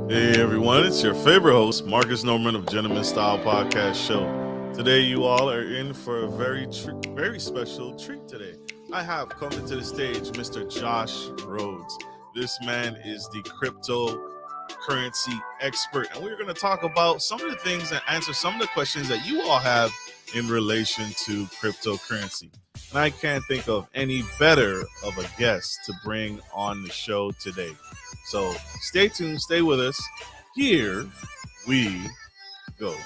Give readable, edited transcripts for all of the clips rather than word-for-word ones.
Hey everyone, it's your favorite host, Marcus Norman of Gentleman Style Podcast Show. Today you all are in for a very special treat today. I have coming to the stage Mr. Josh Rhodes. This man is the cryptocurrency expert, and we're going to talk about some of the things and answer some of the questions that you all have in relation to cryptocurrency. And I can't think of any better of a guest to bring on the show today. So stay tuned, stay with us. Here we go.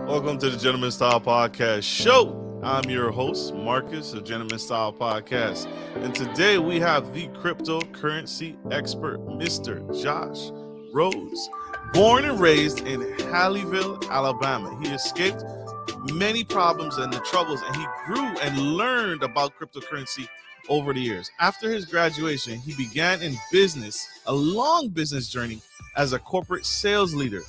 Welcome to the Gentleman Style Podcast Show. I'm your host, Marcus of Gentleman Style Podcast. And today we have the cryptocurrency expert, Mr. Josh Rhodes. Born and raised in Haleyville, Alabama, he escaped many problems and the troubles, and he grew and learned about cryptocurrency over the years. After his graduation, he began in business, a long business journey as a corporate sales leader.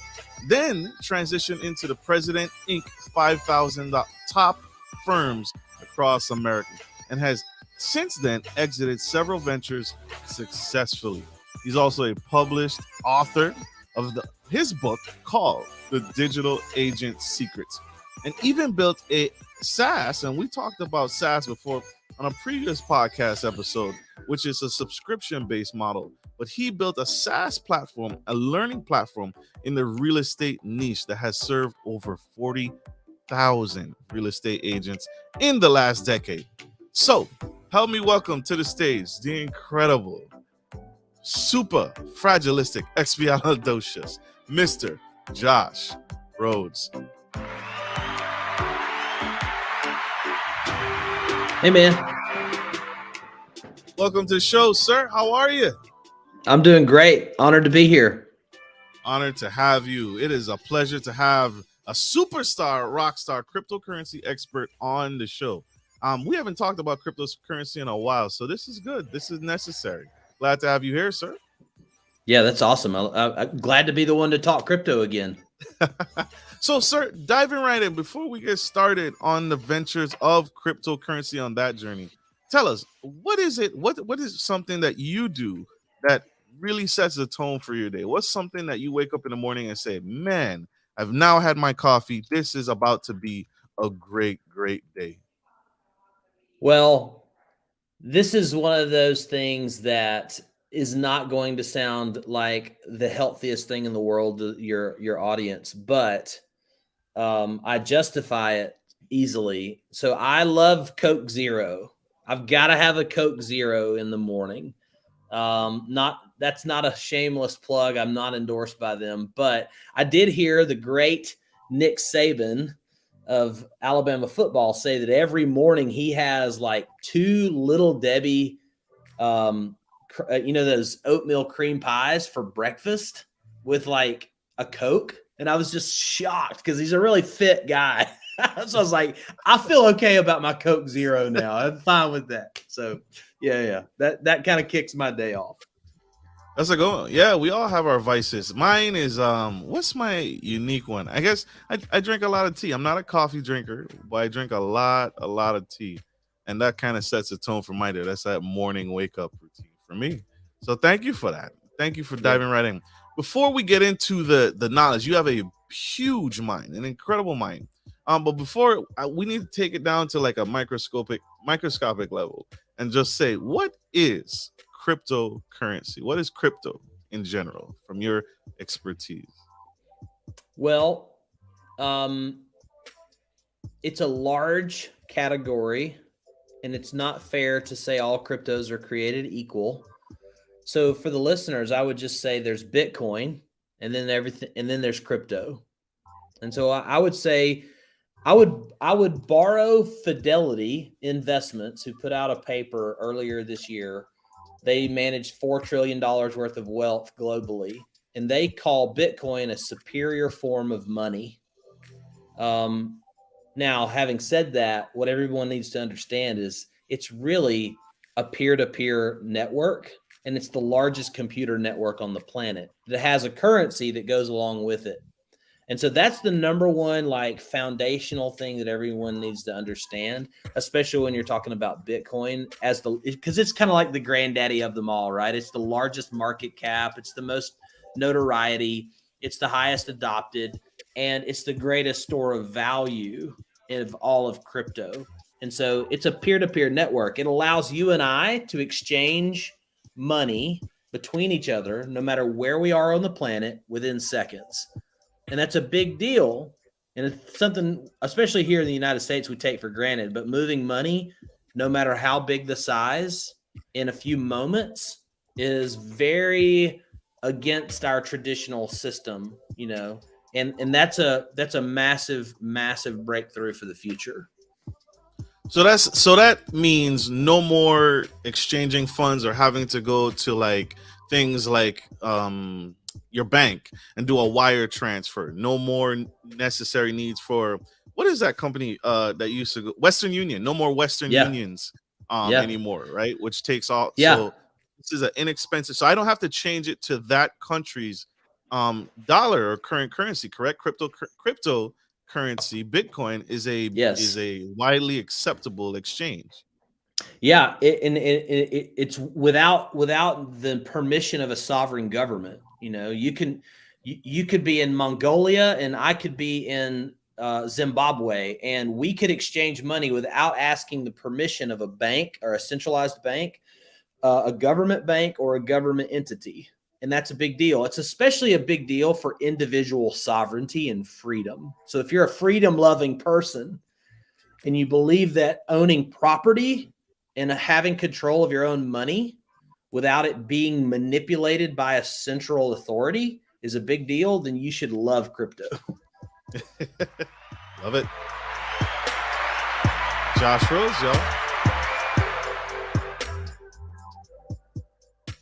Then transitioned into the President Inc. 5,000 top firms across America, and has since then exited several ventures successfully. He's also a published author of his book called The Digital Agent Secrets, and even built a SaaS, and we talked about SaaS before on a previous podcast episode, which is a subscription-based model. But he built a SaaS platform, a learning platform in the real estate niche that has served over 40,000 real estate agents in the last decade. So help me welcome to the stage the incredible, super fragilistic, expialidocious, Mr. Josh Rhodes. Hey, man. Welcome to the show, sir. How are you? I'm doing great. Honored to be here. Honored to have you. It is a pleasure to have a superstar, rock star, cryptocurrency expert on the show. We haven't talked about cryptocurrency in a while, so this is good. This is necessary. Glad to have you here, sir. Yeah, that's awesome. I'm glad to be the one to talk crypto again. So, sir, diving right in, before we get started on the ventures of cryptocurrency on that journey, tell us, what is it? What is something that you do that really sets the tone for your day? What's something that you wake up in the morning and say, man, I've now had my coffee. This is about to be a great, great day. Well, this is one of those things that is not going to sound like the healthiest thing in the world to your audience, but I justify it easily. So I love Coke Zero. I've got to have a Coke Zero in the morning. That's not a shameless plug. I'm not endorsed by them, but I did hear the great Nick Saban of Alabama football say that every morning he has like 2 Little Debbie, those oatmeal cream pies for breakfast with like a Coke. And I was just shocked because he's a really fit guy. So I was like, I feel okay about my Coke Zero now. I'm fine with that. So yeah. That kind of kicks my day off. That's a good one. Yeah, we all have our vices. Mine is what's my unique one? I guess I drink a lot of tea. I'm not a coffee drinker, but I drink a lot of tea. And that kind of sets the tone for my day. That's that morning wake up routine for me. So thank you for that. Thank you for diving right in. Before we get into the knowledge, you have a huge mind, an incredible mind. But before we need to take it down to like a microscopic level and just say, what is cryptocurrency? What is crypto in general from your expertise? Well, it's a large category, and it's not fair to say all cryptos are created equal. So for the listeners, I would just say there's Bitcoin, and then everything, and then there's crypto. And so I would say I would borrow Fidelity Investments, who put out a paper earlier this year. They manage $4 trillion worth of wealth globally, and they call Bitcoin a superior form of money. Now, having said that, what everyone needs to understand is it's really a peer-to-peer network. and it's the largest computer network on the planet that has a currency that goes along with it. And so that's the number one like foundational thing that everyone needs to understand, especially when you're talking about Bitcoin because it's kind of like the granddaddy of them all, right? It's the largest market cap, it's the most notoriety, it's the highest adopted, and it's the greatest store of value of all of crypto. And so it's a peer-to-peer network. It allows you and I to exchange money between each other, no matter where we are on the planet, within seconds. And that's a big deal. And it's something, especially here in the United States, we take for granted. But moving money, no matter how big the size, in a few moments is very against our traditional system, and that's a massive, massive breakthrough for the future. So that means no more exchanging funds or having to go to like things like your bank and do a wire transfer. No more necessary needs for what is that company that used to go Western Union. No more Western Unions anymore, right? Which takes all. Yeah. So this is an inexpensive. So I don't have to change it to that country's dollar or current currency. Correct? Cryptocurrency, Bitcoin is a widely acceptable exchange. Yeah, it's without the permission of a sovereign government. You could be in Mongolia and I could be in Zimbabwe, and we could exchange money without asking the permission of a bank or a centralized bank, a government bank, or a government entity. And that's a big deal. It's especially a big deal for individual sovereignty and freedom. So if you're a freedom-loving person and you believe that owning property and having control of your own money without it being manipulated by a central authority is a big deal, then you should love crypto. Love it. Josh Rhodes, yo.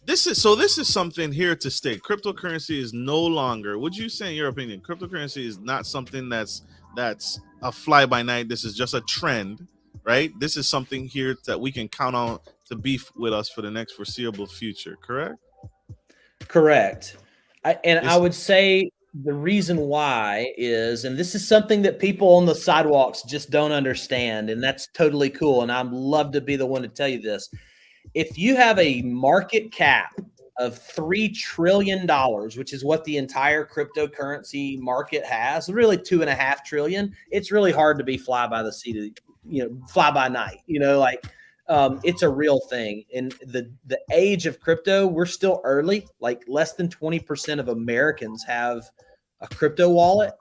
This is something here to stay. Cryptocurrency is no longer, would you say in your opinion, cryptocurrency is not something that's a fly by night. This is just a trend, right? This is something here that we can count on to be with us for the next foreseeable future, correct? Correct. I would say the reason why is, and this is something that people on the sidewalks just don't understand, and that's totally cool, and I'd love to be the one to tell you this. If you have a market cap of $3 trillion, which is what the entire cryptocurrency market has, really 2.5 trillion, it's really hard to be fly by the seat of, fly by night, it's a real thing. In the age of crypto, we're still early, like less than 20% of Americans have a crypto wallet,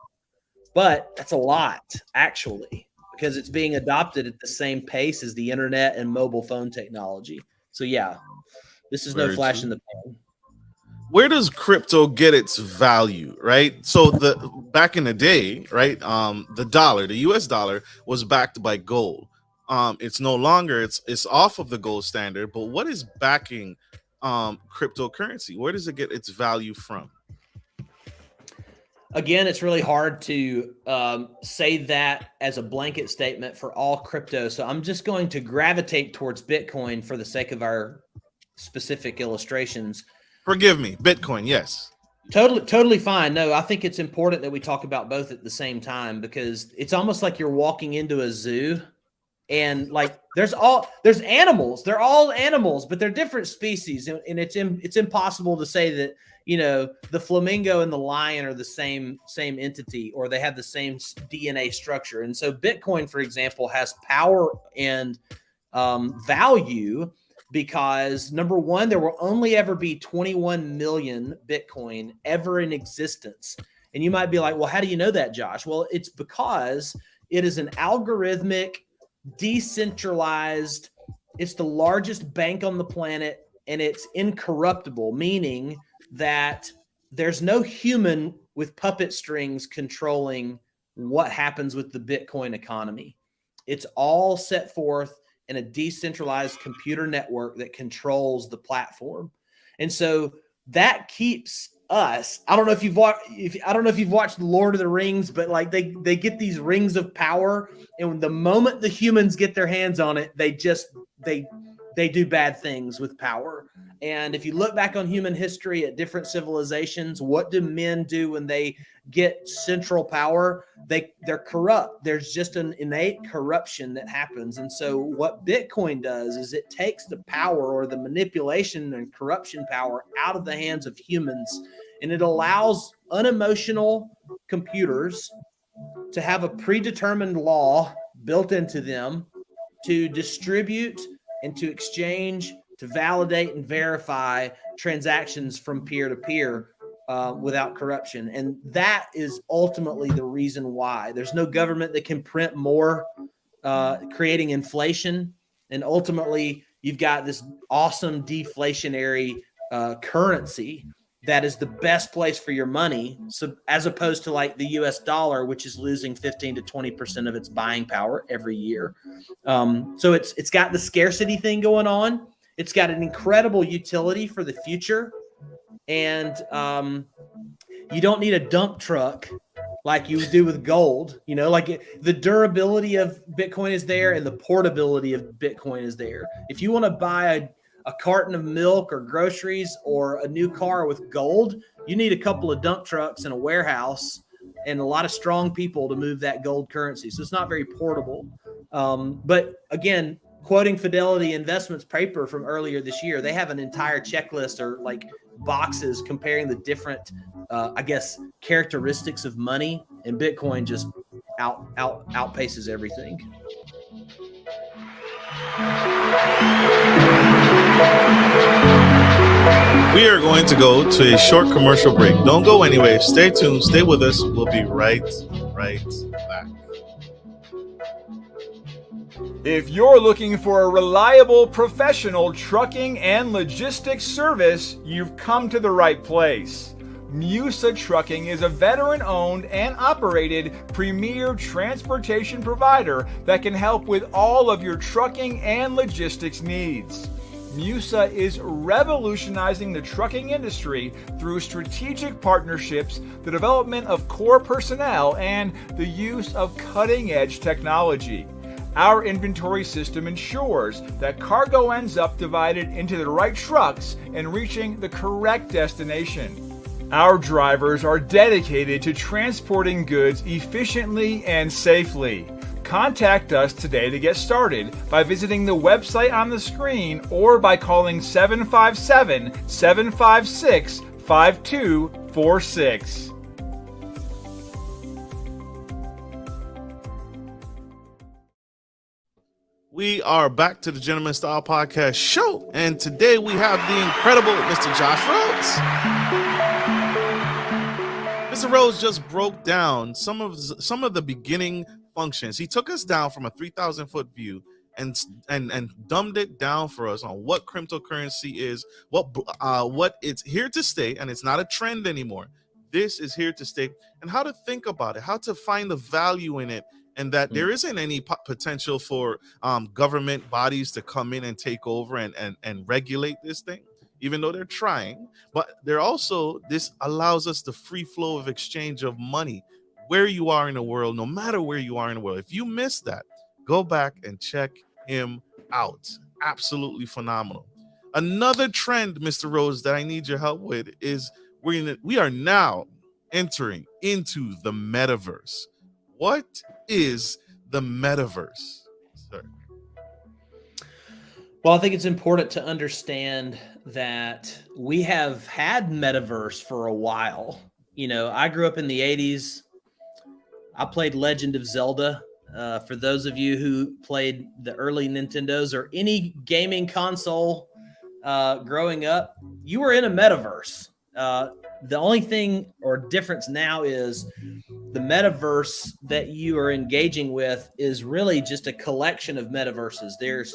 but that's a lot actually, because it's being adopted at the same pace as the internet and mobile phone technology. So yeah, this is no flash in the pan. Where does crypto get its value, right? So back in the day, right, the US dollar was backed by gold. It's no longer, it's off of the gold standard, but what is backing cryptocurrency? Where does it get its value from? Again, it's really hard to say that as a blanket statement for all crypto. So I'm just going to gravitate towards Bitcoin for the sake of our specific illustrations. Forgive me, Bitcoin, yes. Totally fine. No, I think it's important that we talk about both at the same time, because it's almost like you're walking into a zoo and like there's animals. They're all animals, but they're different species. And it's impossible to say that, the flamingo and the lion are the same entity, or they have the same DNA structure. And so Bitcoin, for example, has power and value because, number one, there will only ever be 21 million Bitcoin ever in existence. And you might be like, well, how do you know that, Josh? Well, it's because it is an algorithmic, decentralized, it's the largest bank on the planet, and it's incorruptible, meaning that there's no human with puppet strings controlling what happens with the Bitcoin economy. It's all set forth in a decentralized computer network that controls the platform. And so that keeps us, I don't know if you've watched Lord of the Rings, but like they get these rings of power, and the moment the humans get their hands on it, they do bad things with power. And if you look back on human history at different civilizations, what do men do when they get central power? They're corrupt. There's just an innate corruption that happens. And so what Bitcoin does is it takes the power or the manipulation and corruption power out of the hands of humans, and it allows unemotional computers to have a predetermined law built into them to distribute and to exchange, to validate and verify transactions from peer to peer without corruption. And that is ultimately the reason why there's no government that can print more, creating inflation. And ultimately, you've got this awesome deflationary currency that is the best place for your money. So as opposed to like the US dollar, which is losing 15 to 20% of its buying power every year. So it's got the scarcity thing going on. It's got an incredible utility for the future. And you don't need a dump truck like you do with gold. You know, like the durability of Bitcoin is there and the portability of Bitcoin is there. If you want to buy a carton of milk or groceries or a new car with gold, you need a couple of dump trucks and a warehouse and a lot of strong people to move that gold currency. So it's not very portable. But again, quoting Fidelity Investments paper from earlier this year, they have an entire checklist or like boxes comparing the different, characteristics of money, and Bitcoin just outpaces everything. We are going to go to a short commercial break. Don't go anywhere. Stay tuned. Stay with us. We'll be right back. If you're looking for a reliable professional trucking and logistics service, you've come to the right place. Musa Trucking is a veteran-owned and operated premier transportation provider that can help with all of your trucking and logistics needs. Musa is revolutionizing the trucking industry through strategic partnerships, the development of core personnel, and the use of cutting-edge technology. Our inventory system ensures that cargo ends up divided into the right trucks and reaching the correct destination. Our drivers are dedicated to transporting goods efficiently and safely. Contact us today to get started by visiting the website on the screen or by calling 757-756-5246. We are back to the Gentleman Style Podcast Show, and today we have the incredible Mr. Josh Rhodes. Mr. Rhodes just broke down some of the beginning functions. He took us down from a 3,000-foot view and dumbed it down for us on what cryptocurrency is, what it's here to stay, and it's not a trend anymore. This is here to stay, and how to think about it, how to find the value in it, and that there isn't any potential for government bodies to come in and take over and regulate this thing, even though they're trying. But they're also, this allows us the free flow of exchange of money where you are in the world, no matter where you are in the world. If you missed that, go back and check him out. Absolutely phenomenal. Another trend, Mr. Rhodes, that I need your help with is we are now entering into the metaverse. What is the metaverse, sir? Well, I think it's important to understand that we have had metaverse for a while. You know, I grew up in the 80s. I played Legend of Zelda. For those of you who played the early Nintendos or any gaming console growing up, you were in a metaverse. The only thing or difference now is the metaverse that you are engaging with is really just a collection of metaverses. There's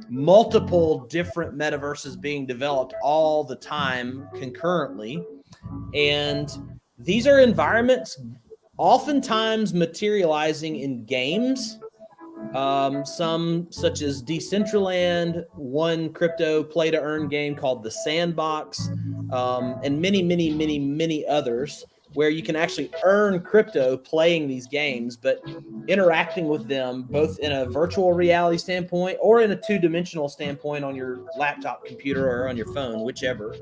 multiple different metaverses being developed all the time concurrently. And these are environments oftentimes materializing in games. Some such as Decentraland, one crypto play to earn game called the Sandbox, and many others. where you can actually earn crypto playing these games, but interacting with them both in a virtual reality standpoint or in a two-dimensional standpoint on your laptop computer or on your phone, whichever.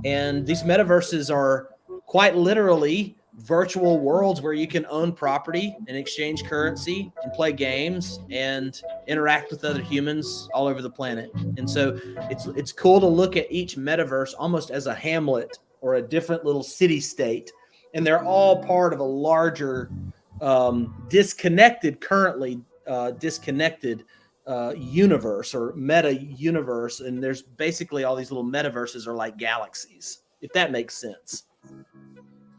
And these metaverses are quite literally virtual worlds where you can own property and exchange currency and play games and interact with other humans all over the planet. And so it's cool to look at each metaverse almost as a hamlet or a different little city state, and they're all part of a larger disconnected universe or meta universe. And there's basically all these little metaverses are like galaxies, if that makes sense.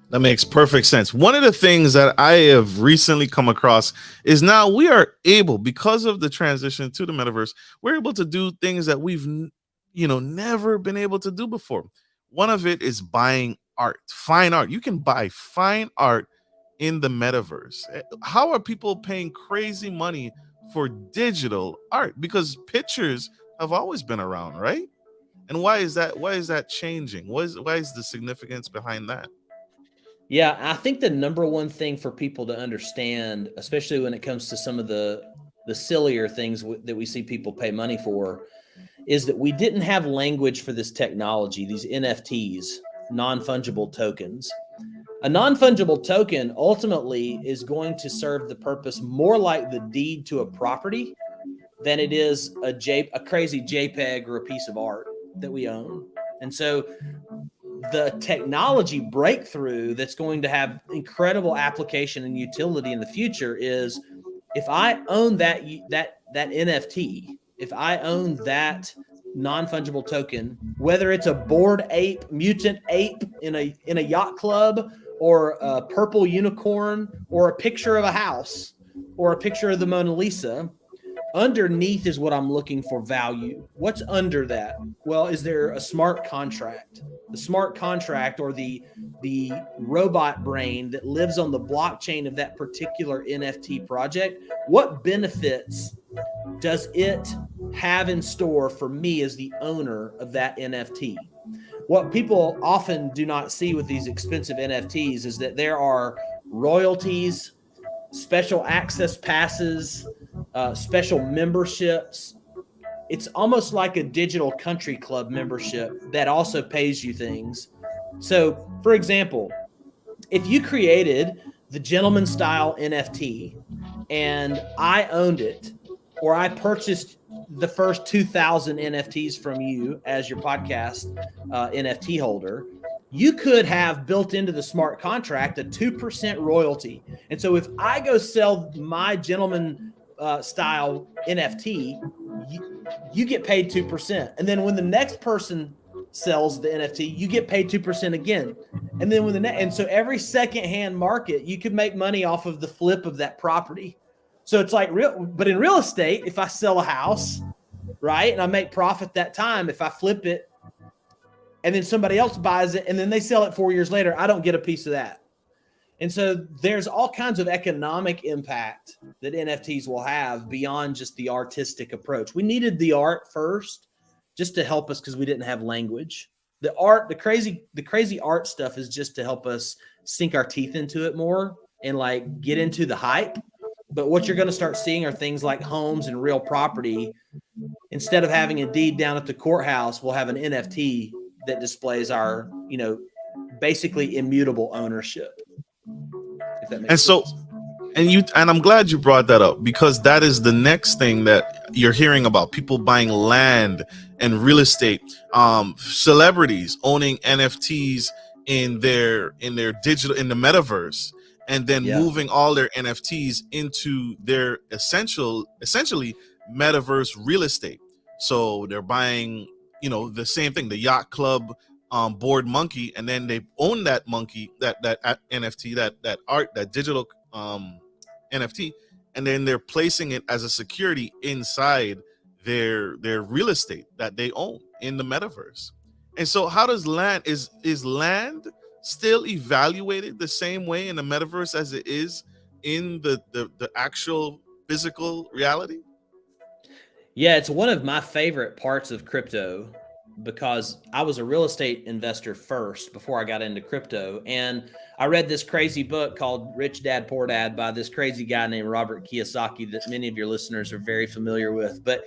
That makes perfect sense. One of the things that I have recently come across is now we are able, because of the transition to the metaverse, we're able to do things that we've, never been able to do before. One of it is buying art, fine art. You can buy fine art in the metaverse. How are people paying crazy money for digital art? Because pictures have always been around, right? And why is that? Why is that changing? Why is the significance behind that? Yeah, I think the number one thing for people to understand, especially when it comes to some of the sillier things that we see people pay money for, is that we didn't have language for this technology, these NFTs, non-fungible tokens. A non-fungible token ultimately is going to serve the purpose more like the deed to a property than it is a crazy JPEG or a piece of art that we own. And so the technology breakthrough that's going to have incredible application and utility in the future is if I own that NFT, if I own that non-fungible token, whether it's a bored ape, mutant ape in a yacht club, or a purple unicorn, or a picture of a house, or a picture of the Mona Lisa, underneath is what I'm looking for value. What's under that? Well, is there a smart contract? The smart contract or the robot brain that lives on the blockchain of that particular NFT project, what benefits does it have in store for me as the owner of that NFT? What people often do not see with these expensive NFTs is that there are royalties, special access passes, special memberships. It's almost like a digital country club membership that also pays you things. So, for example, if you created the gentleman style NFT and I owned it, or I purchased the first 2,000 NFTs from you as your podcast NFT holder, you could have built into the smart contract a 2% royalty. And so if I go sell my gentleman style NFT, you get paid 2%. And then when the next person sells the NFT, you get paid 2% again. And then and so every secondhand market, you could make money off of the flip of that property. So it's like but in real estate, if I sell a house, right, and I make profit that time, if I flip it and then somebody else buys it and then they sell it 4 years later, I don't get a piece of that. And so there's all kinds of economic impact that NFTs will have beyond just the artistic approach. We needed the art first just to help us because we didn't have language. The crazy art stuff is just to help us sink our teeth into it more and like get into the hype. But what you're going to start seeing are things like homes and real property. Instead of having a deed down at the courthouse, we'll have an NFT that displays our, basically immutable ownership. If that makes sense. And I'm glad you brought that up, because that is the next thing that you're hearing about: people buying land and real estate, celebrities owning NFTs in their digital, in the metaverse, and then moving all their NFTs into their essentially metaverse real estate. So they're buying, the same thing, the yacht club board monkey, and then they own that monkey, that NFT, that art, that digital NFT, and then they're placing it as a security inside their real estate that they own in the metaverse. And so how does land is land still evaluated the same way in the metaverse as it is in the actual physical reality? Yeah, it's one of my favorite parts of crypto because I was a real estate investor first before I got into crypto. And I read this crazy book called Rich Dad, Poor Dad by this crazy guy named Robert Kiyosaki that many of your listeners are very familiar with. But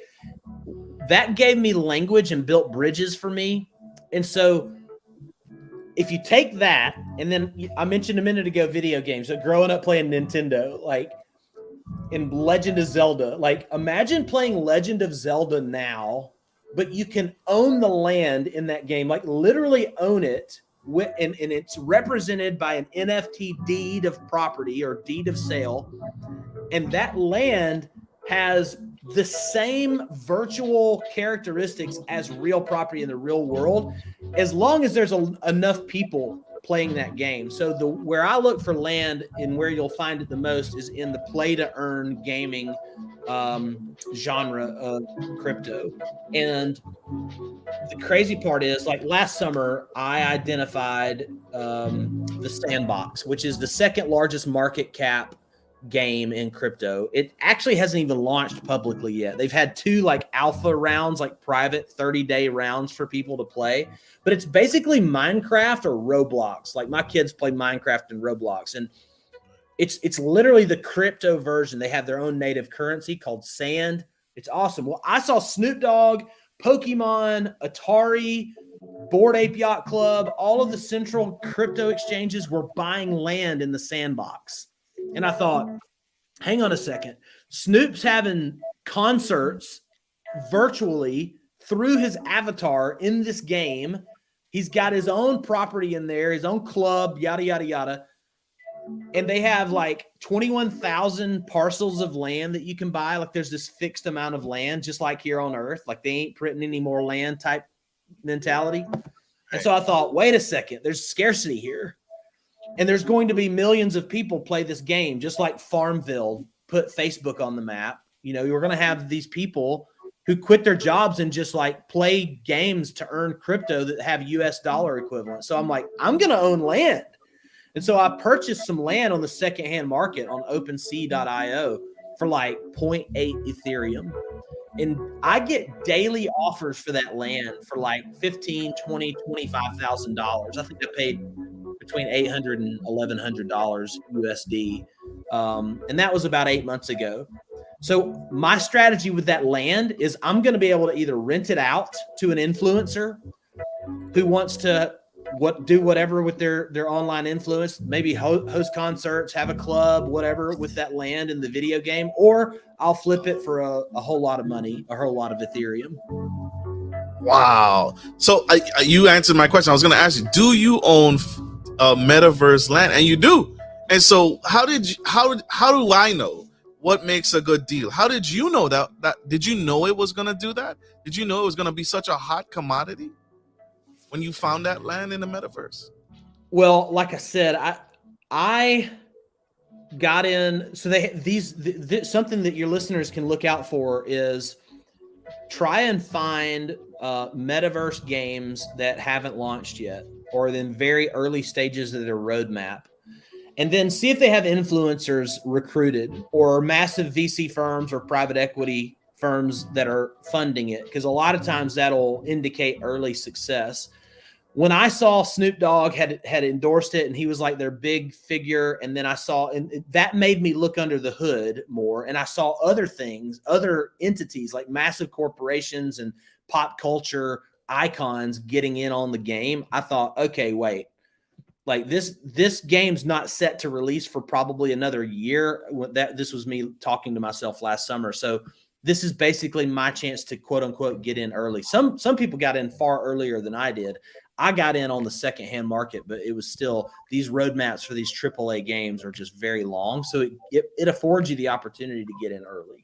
that gave me language and built bridges for me. And so if you take that, and then I mentioned a minute ago video games, so growing up playing Nintendo, like in Legend of Zelda, like imagine playing Legend of Zelda now, but you can own the land in that game, like literally own it, and it's represented by an NFT deed of property or deed of sale. And that land has the same virtual characteristics as real property in the real world, as long as there's enough people playing that game. So where I look for land and where you'll find it the most is in the play to earn gaming genre of crypto. And the crazy part is, like last summer, I identified the Sandbox, which is the second largest market cap game in crypto. It actually hasn't even launched publicly yet. They've had 2 like alpha rounds, like private 30-day rounds for people to play, but it's basically Minecraft or Roblox. Like my kids play Minecraft and Roblox, and it's literally the crypto version. They have their own native currency called Sand. It's awesome. Well, I saw Snoop Dogg, Pokemon, Atari, Bored Ape Yacht Club, all of the central crypto exchanges were buying land in the Sandbox. And I thought, hang on a second. Snoop's having concerts virtually through his avatar in this game. He's got his own property in there, his own club, yada, yada, yada. And they have like 21,000 parcels of land that you can buy. Like there's this fixed amount of land, just like here on Earth. Like they ain't printing any more land type mentality. And so I thought, wait a second, there's scarcity here. And there's going to be millions of people play this game, just like Farmville put Facebook on the map. You know, you're going to have these people who quit their jobs and just like play games to earn crypto that have US dollar equivalent. So I'm like, I'm going to own land. And so I purchased some land on the secondhand market on OpenSea.io for like 0.8 Ethereum. And I get daily offers for that land for like $15,000, $20,000, $25,000. I think I paid between $800 and $1,100 USD. And that was about 8 months ago. So my strategy with that land is I'm going to be able to either rent it out to an influencer who wants to do whatever with their online influence, maybe host concerts, have a club, whatever with that land in the video game, or I'll flip it for a whole lot of money, a whole lot of Ethereum. Wow. So you answered my question. I was going to ask you, do you own Metaverse land? And you do. And so how do I know what makes a good deal? How did you know that did you know it was going to do that? Did you know it was going to be such a hot commodity when you found that land in the Metaverse? Well, like I said, I got in. So something that your listeners can look out for is try and find Metaverse games that haven't launched yet, or in very early stages of their roadmap. And then see if they have influencers recruited or massive VC firms or private equity firms that are funding it, because a lot of times that'll indicate early success. When I saw Snoop Dogg had endorsed it and he was like their big figure, and then I saw, and that made me look under the hood more, and I saw other things, other entities like massive corporations and pop culture icons getting in on the game. I thought, okay, wait, like this game's not set to release for probably another year. This was me talking to myself last summer. So this is basically my chance to quote unquote get in early. Some people got in far earlier than I did. I got in on the secondhand market, but it was still, these roadmaps for these AAA games are just very long. So it affords you the opportunity to get in early.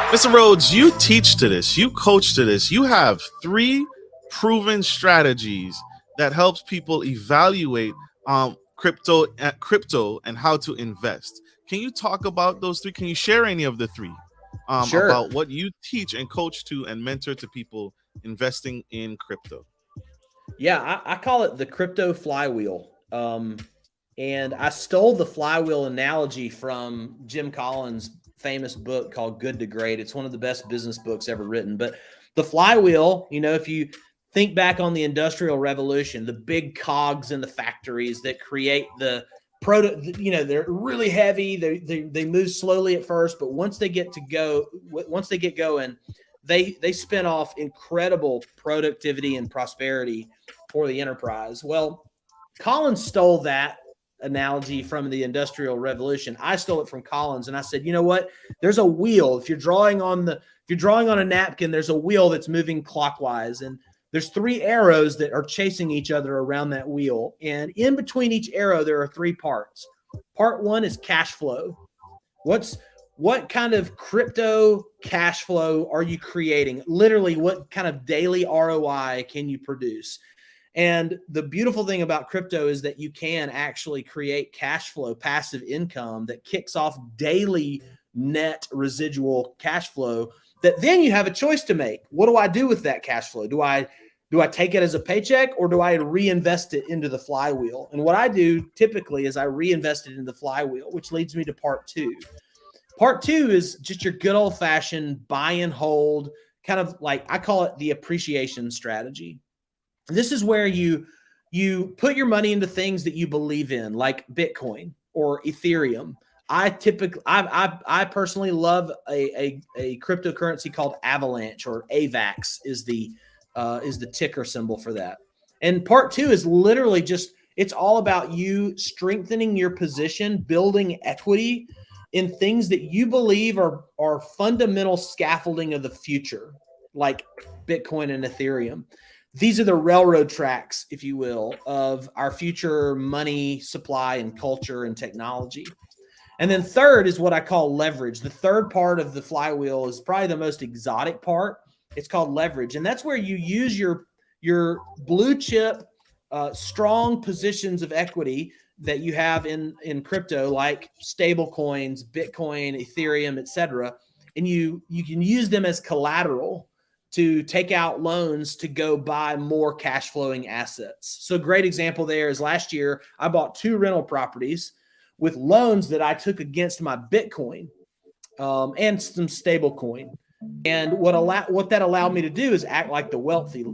Mr. Rhodes, you teach to this, you coach to this. You have 3 proven strategies that helps people evaluate crypto and how to invest. Can you talk about those 3? Can you share any of the 3 Sure. about what you teach and coach to and mentor to people investing in crypto? Yeah, I call it the crypto flywheel. And I stole the flywheel analogy from Jim Collins' famous book called Good to Great. It's one of the best business books ever written. But the flywheel, if you think back on the Industrial Revolution, the big cogs in the factories that create the product, they're really heavy. They move slowly at first, but once they get going, they spin off incredible productivity and prosperity for the enterprise. Well, Collins stole that analogy from the Industrial Revolution. I stole it from Collins, and I said, you know what? There's a wheel. If you're drawing on a napkin, there's a wheel that's moving clockwise, and there's 3 arrows that are chasing each other around that wheel. And in between each arrow, there are 3 parts. Part 1 is cash flow. What kind of crypto cash flow are you creating? Literally, what kind of daily ROI can you produce? And the beautiful thing about crypto is that you can actually create cash flow, passive income that kicks off daily net residual cash flow that then you have a choice to make. What do I do with that cash flow? Do I take it as a paycheck, or do I reinvest it into the flywheel? And what I do typically is I reinvest it in the flywheel, which leads me to part 2. Part 2 is just your good old fashioned buy and hold, kind of like I call it the appreciation strategy. This is where you put your money into things that you believe in, like Bitcoin or Ethereum. I personally love a cryptocurrency called Avalanche, or AVAX is the ticker symbol for that. And part 2 is literally it's all about you strengthening your position, building equity in things that you believe are fundamental scaffolding of the future, like Bitcoin and Ethereum. These are the railroad tracks, if you will, of our future money, supply, and culture and technology. And then third is what I call leverage. The third part of the flywheel is probably the most exotic part. It's called leverage. And that's where you use your blue chip, strong positions of equity that you have in crypto, like stable coins, Bitcoin, Ethereum, etc. And you can use them as collateral to take out loans to go buy more cash flowing assets. So a great example there is last year, I bought 2 rental properties with loans that I took against my Bitcoin and some stable coin. And what that allowed me to do is act like the wealthy.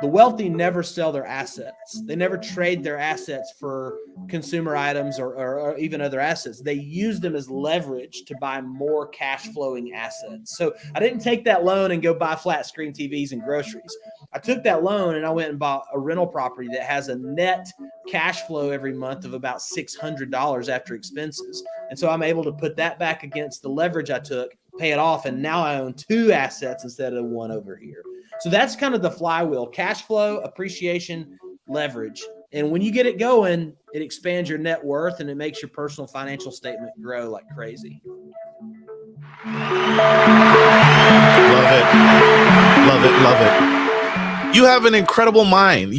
The wealthy never sell their assets. They never trade their assets for consumer items or even other assets. They use them as leverage to buy more cash flowing assets. So I didn't take that loan and go buy flat screen TVs and groceries. I took that loan and I went and bought a rental property that has a net cash flow every month of about $600 after expenses. And so I'm able to put that back against the leverage I took, pay it off, and now I own 2 assets instead of 1 over here. So that's kind of the flywheel: cash flow, appreciation, leverage. And when you get it going, it expands your net worth and it makes your personal financial statement grow like crazy. Love it. You have an incredible mind.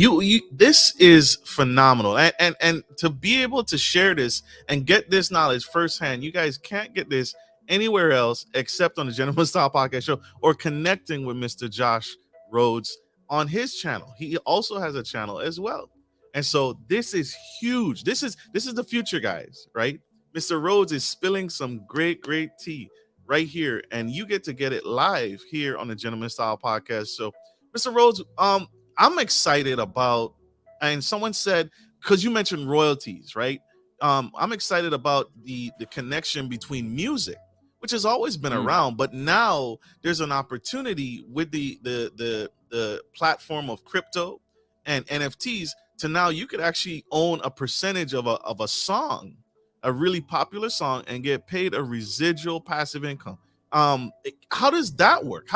This is phenomenal. And to be able to share this and get this knowledge firsthand, you guys can't get this anywhere else except on the Gentleman Style Podcast Show or connecting with Mr. Josh Rhodes on his channel. He also has a channel as well. And so this is huge. This is the future, guys, right? Mr. Rhodes is spilling some great tea right here, and you get to get it live here on the Gentleman Style Podcast. So Mr. Rhodes, I'm excited about, and someone said, because you mentioned royalties, right? I'm excited about the connection between music, which has always been around, but now there's an opportunity with the platform of crypto and NFTs to now you could actually own a percentage of a song, a really popular song, and get paid a residual passive income. How does that work?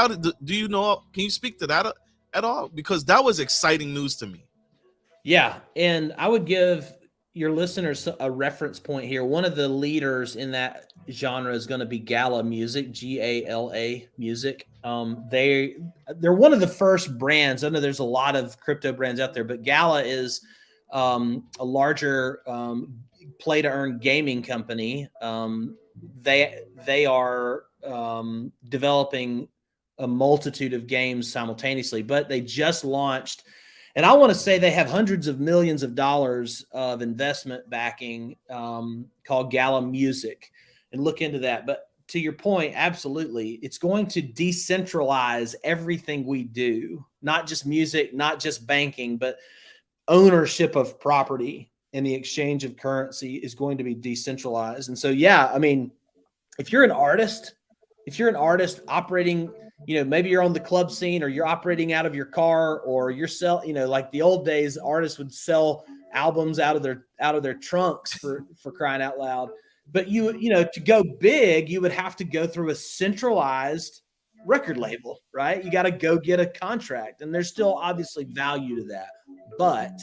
Do you know? Can you speak to that at all? Because that was exciting news to me. Yeah, and I would give your listeners a reference point here. One of the leaders in that genre is going to be Gala Music, Gala Music. They're one of the first brands. I know there's a lot of crypto brands out there, but Gala is a larger play to earn gaming company. They are developing a multitude of games simultaneously, but they just launched And I want to say they have hundreds of millions of dollars of investment backing called Gala Music, and look into that. But to your point, absolutely, it's going to decentralize everything we do, not just music, not just banking, but ownership of property and the exchange of currency is going to be decentralized. And so, yeah, I mean, if you're an artist operating, maybe you're on the club scene, or you're operating out of your car, or you're like the old days, artists would sell albums out of their trunks for crying out loud. But to go big, you would have to go through a centralized record label, right? You got to go get a contract, and there's still obviously value to that. But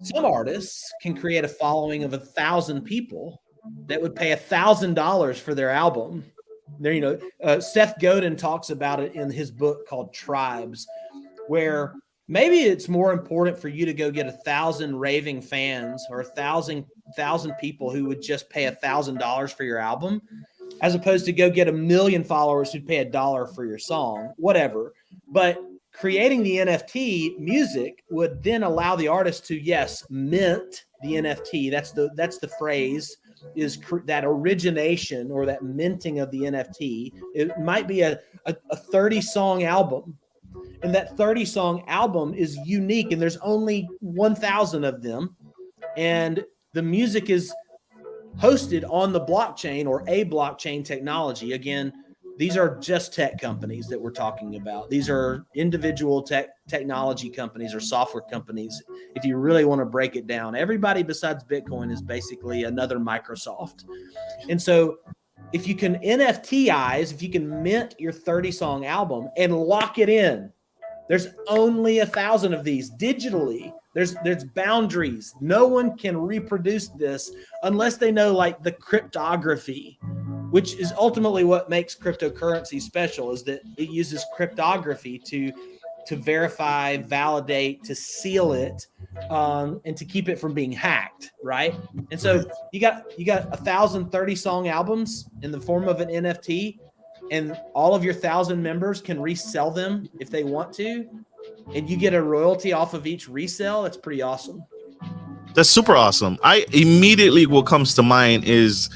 some artists can create a following of 1,000 people that would pay $1,000 for their album. There, Seth Godin talks about it in his book called Tribes, where maybe it's more important for you to go get 1,000 raving fans, or 1,000 people who would just pay $1,000 for your album, as opposed to go get 1 million followers who'd pay $1 for your song, whatever. But creating the NFT music would then allow the artist to, yes, mint the NFT. That's the phrase, is that origination or that minting of the NFT. It might be a 30-song album, and that 30-song album is unique, and there's only 1,000 of them, and the music is hosted on the blockchain or a blockchain technology. Again, these are just tech companies that we're talking about. These are individual technology companies or software companies. If you really want to break it down, everybody besides Bitcoin is basically another Microsoft. And so if you can NFTize, if you can mint your 30-song album and lock it in, there's only 1,000 of these digitally. There's boundaries. No one can reproduce this unless they know like the cryptography, which is ultimately what makes cryptocurrency special, is that it uses cryptography to verify, validate, to seal it, and to keep it from being hacked, right? And so you got 1,000 30-song albums in the form of an NFT, and all of your 1,000 members can resell them if they want to, and you get a royalty off of each resell. That's pretty awesome. That's super awesome. What comes to mind is,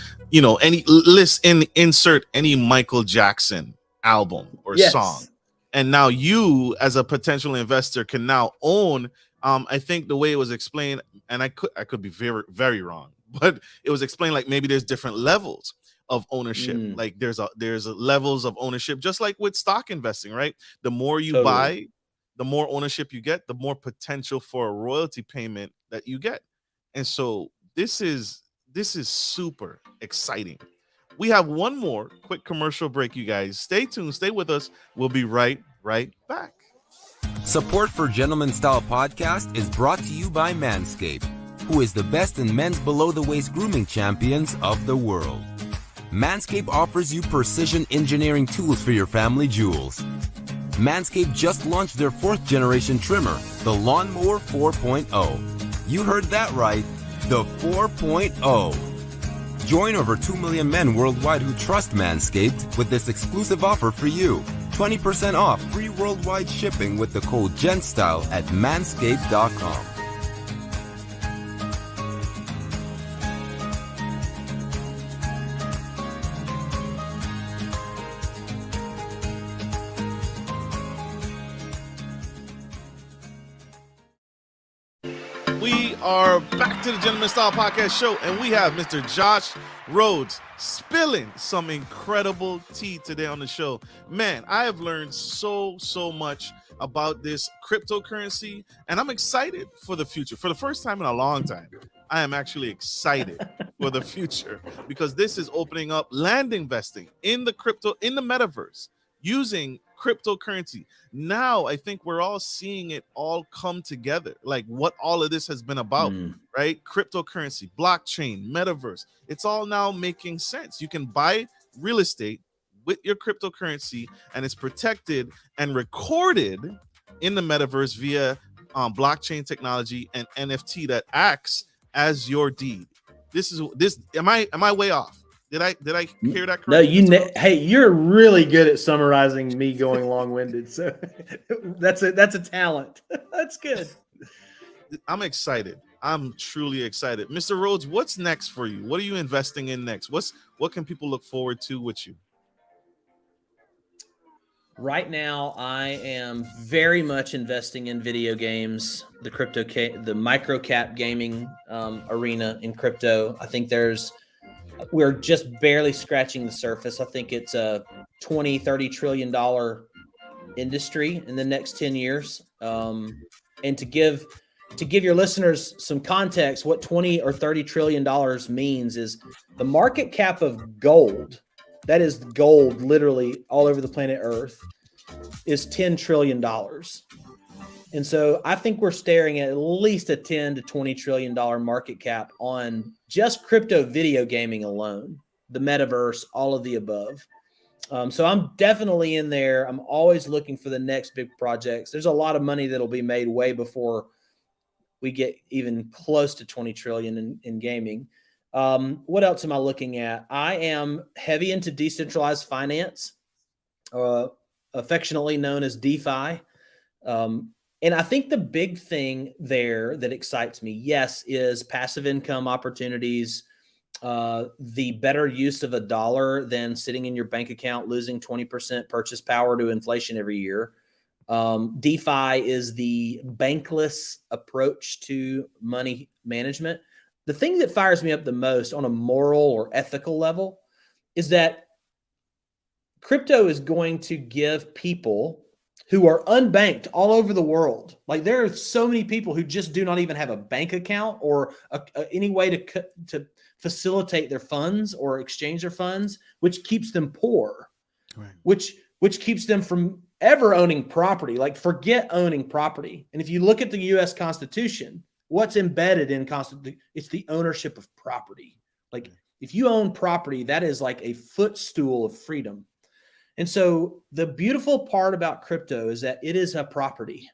insert any Michael Jackson album or song. And now you, as a potential investor, can now own, I think the way it was explained, and I could be very, very wrong, but it was explained like maybe there's different levels of ownership. Like there's levels of ownership, just like with stock investing, right? The more you buy, the more ownership you get, the more potential for a royalty payment that you get. And so this is super exciting. We have one more quick commercial break, you guys. Stay tuned, stay with us. We'll be right back. Support for Gentleman Style Podcast is brought to you by Manscaped, who is the best in men's below-the-waist grooming champions of the world. Manscaped offers you precision engineering tools for your family jewels. Manscaped just launched their 4th-generation trimmer, the Lawnmower 4.0. You heard that right, the 4.0. Join over 2 million men worldwide who trust Manscaped with this exclusive offer for you. 20% off free worldwide shipping with the code GENSTYLE at manscaped.com. We are back to the Gentleman Style Podcast Show, and we have Mr. Josh Rhodes spilling some incredible tea today on the show. Man, I have learned so much about this cryptocurrency, and I'm excited for the future. For the first time in a long time, I am actually excited for the future, because this is opening up land investing in the metaverse using cryptocurrency. Now I think we're all seeing it all come together, like what all of this has been about, right? Cryptocurrency, blockchain, metaverse, it's all now making sense. You can buy real estate with your cryptocurrency, and it's protected and recorded in the metaverse via blockchain technology and NFT that acts as your deed. Am I way off? Did I hear that correctly? No, Mr. Rhodes? hey, you're really good at summarizing me going long-winded. So that's a talent. That's good. I'm excited. I'm truly excited. Mr. Rhodes, what's next for you? What are you investing in next? What can people look forward to with you? Right now, I am very much investing in video games, the micro cap gaming arena in crypto. I think we're just barely scratching the surface. I think it's a $20-30 trillion industry in the next 10 years. And to give your listeners some context, what 20 or 30 trillion dollars means is the market cap of gold, that is gold literally all over the planet Earth, is $10 trillion. And so I think we're staring at least a $10 to $20 trillion market cap on just crypto video gaming alone, the metaverse, all of the above. So I'm definitely in there. I'm always looking for the next big projects. There's a lot of money that'll be made way before we get even close to 20 trillion in gaming. What else am I looking at? I am heavy into decentralized finance, affectionately known as DeFi. And I think the big thing there that excites me, yes, is passive income opportunities, the better use of a dollar than sitting in your bank account, losing 20% purchase power to inflation every year. DeFi is the bankless approach to money management. The thing that fires me up the most on a moral or ethical level is that crypto is going to give people who are unbanked all over the world. Like there are so many people who just do not even have a bank account or any way to facilitate their funds or exchange their funds, which keeps them poor, right. which keeps them from ever owning property. Like forget owning property. And if you look at the U.S. Constitution, what's embedded in Constitution? It's the ownership of property. Like if you own property, that is like a footstool of freedom. And so the beautiful part about crypto is that it is a property,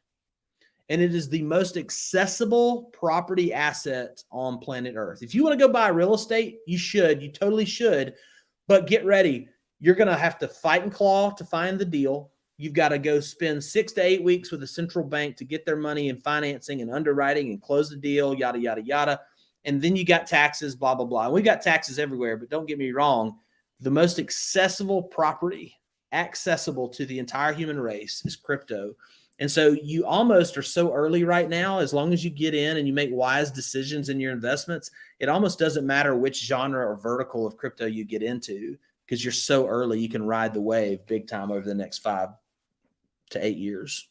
and it is the most accessible property asset on planet Earth. If you want to go buy real estate, you totally should, but get ready. You're going to have to fight and claw to find the deal. You've got to go spend 6 to 8 weeks with a central bank to get their money and financing and underwriting and close the deal, yada, yada, yada. And then you got taxes, blah, blah, blah. And we got taxes everywhere, but don't get me wrong. The most accessible property accessible to the entire human race is crypto. And so you almost are so early right now, as long as you get in and you make wise decisions in your investments, it almost doesn't matter which genre or vertical of crypto you get into, because you're so early, you can ride the wave big time over the next 5 to 8 years.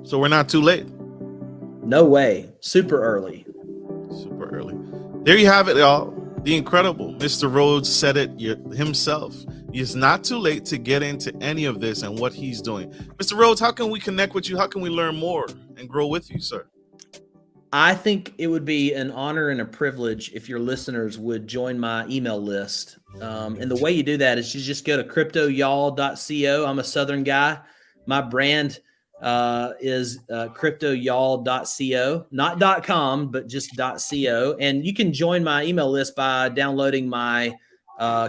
So we're not too late. No way. Super early. Super early. There you have it, y'all. The incredible Mr. Rhodes said it himself. It's not too late to get into any of this and what he's doing. Mr. Rhodes, how can we connect with you? How can we learn more and grow with you, sir? I think it would be an honor and a privilege if your listeners would join my email list. And the way you do that is you just go to cryptoyall.co. I'm a Southern guy. My brand is cryptoyall.co, not .com, but just .co. And you can join my email list by downloading my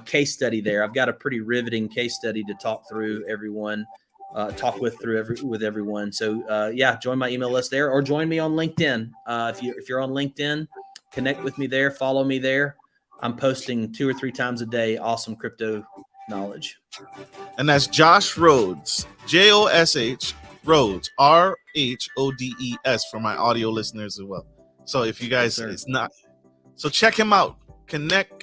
case study there. I've got a pretty riveting case study to talk through everyone, with everyone. So yeah, join my email list there, or join me on LinkedIn. If you're on LinkedIn, connect with me there, follow me there. I'm posting 2 or 3 times a day awesome crypto knowledge. And that's Josh Rhodes, Josh Rhodes, RHODES, for my audio listeners as well. So if you guys, so check him out. Connect.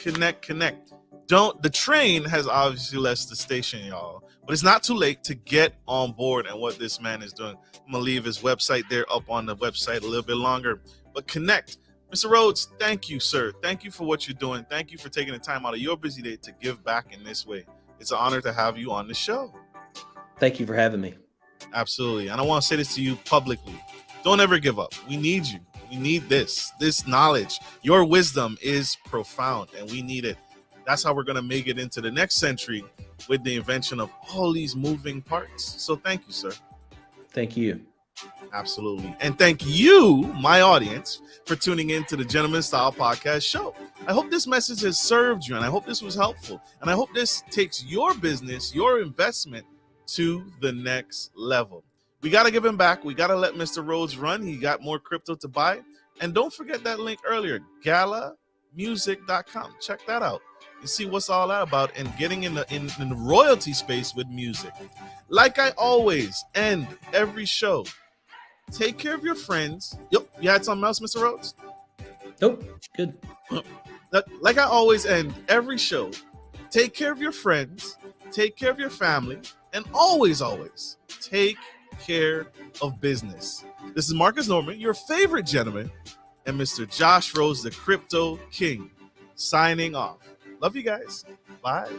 The train has obviously left the station, y'all, but it's not too late to get on board and what this man is doing. I'm gonna leave his website there up on the website a little bit longer, but connect. Mr. Rhodes, thank you, sir. Thank you for what you're doing. Thank you for taking the time out of your busy day to give back in this way. It's an honor to have you on the show. Thank you for having me. Absolutely. And I want to say this to you publicly. Don't ever give up. We need you. We need this knowledge. Your wisdom is profound, and we need it. That's how we're going to make it into the next century, with the invention of all these moving parts. So thank you, sir. Thank you. Absolutely. And thank you, my audience, for tuning in to the Gentleman Style Podcast show. I hope this message has served you, and I hope this was helpful. And I hope this takes your business, your investment to the next level. We got to give him back. We got to let Mr. Rhodes run. He got more crypto to buy. And don't forget that link earlier, galamusic.com. Check that out. You see what's all that about and getting in the royalty space with music. Like I always end every show, take care of your friends. Yep, you had something else, Mr. Rhodes? Nope, good. Like I always end every show, take care of your friends, take care of your family, and always take care of business. This is Marcus Norman, your favorite gentleman, and Mr. Josh Rhodes, the Crypto King, signing off. Love you guys. Bye.